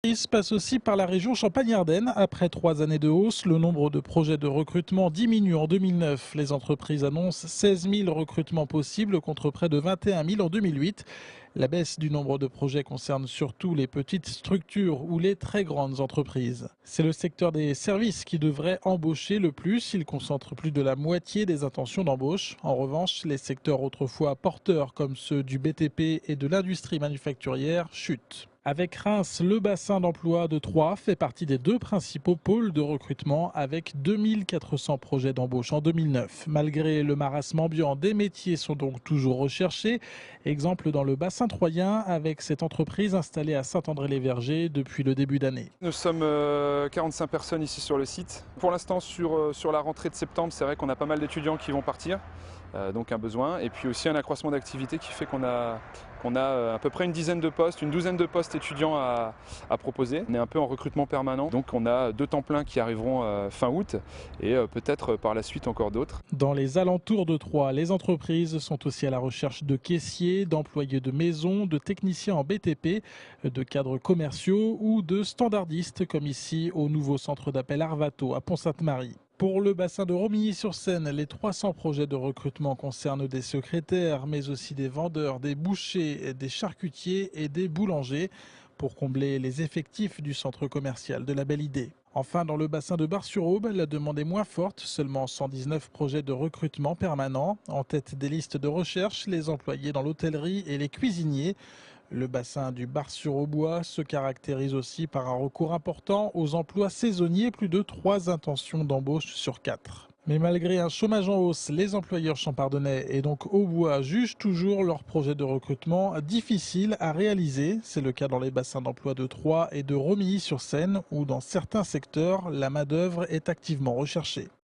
Il se passe aussi par la région Champagne-Ardenne. Après 3 années de hausse, le nombre de projets de recrutement diminue en 2009. Les entreprises annoncent 16 000 recrutements possibles contre près de 21 000 en 2008. La baisse du nombre de projets concerne surtout les petites structures ou les très grandes entreprises. C'est le secteur des services qui devrait embaucher le plus. Il concentre plus de la moitié des intentions d'embauche. En revanche, les secteurs autrefois porteurs comme ceux du BTP et de l'industrie manufacturière chutent. Avec Reims, le bassin d'emploi de Troyes fait partie des 2 principaux pôles de recrutement avec 2400 projets d'embauche en 2009. Malgré le marasme ambiant, des métiers sont donc toujours recherchés. Exemple dans le bassin troyen avec cette entreprise installée à Saint-André-les-Vergers depuis le début d'année. Nous sommes 45 personnes ici sur le site. Pour l'instant, sur la rentrée de septembre, c'est vrai qu'on a pas mal d'étudiants qui vont partir, donc un besoin. Et puis aussi un accroissement d'activité qui fait qu'on a à peu près une douzaine de postes étudiants à proposer. On est un peu en recrutement permanent, donc on a 2 temps pleins qui arriveront fin août et peut-être par la suite encore d'autres. Dans les alentours de Troyes, les entreprises sont aussi à la recherche de caissiers, d'employés de maison, de techniciens en BTP, de cadres commerciaux ou de standardistes comme ici au nouveau centre d'appel Arvato à Pont-Sainte-Marie. Pour le bassin de Romilly-sur-Seine, les 300 projets de recrutement concernent des secrétaires, mais aussi des vendeurs, des bouchers, des charcutiers et des boulangers pour combler les effectifs du centre commercial de la Belle Idée. Enfin, dans le bassin de Bar-sur-Aube, la demande est moins forte, seulement 119 projets de recrutement permanent. En tête des listes de recherche, les employés dans l'hôtellerie et les cuisiniers. Le bassin du Bar-sur-Aubois se caractérise aussi par un recours important aux emplois saisonniers, plus de 3 intentions d'embauche sur 4. Mais malgré un chômage en hausse, les employeurs champardonnais et donc Aubois jugent toujours leur projet de recrutement difficile à réaliser. C'est le cas dans les bassins d'emploi de Troyes et de Romilly-sur-Seine où dans certains secteurs, la main-d'œuvre est activement recherchée.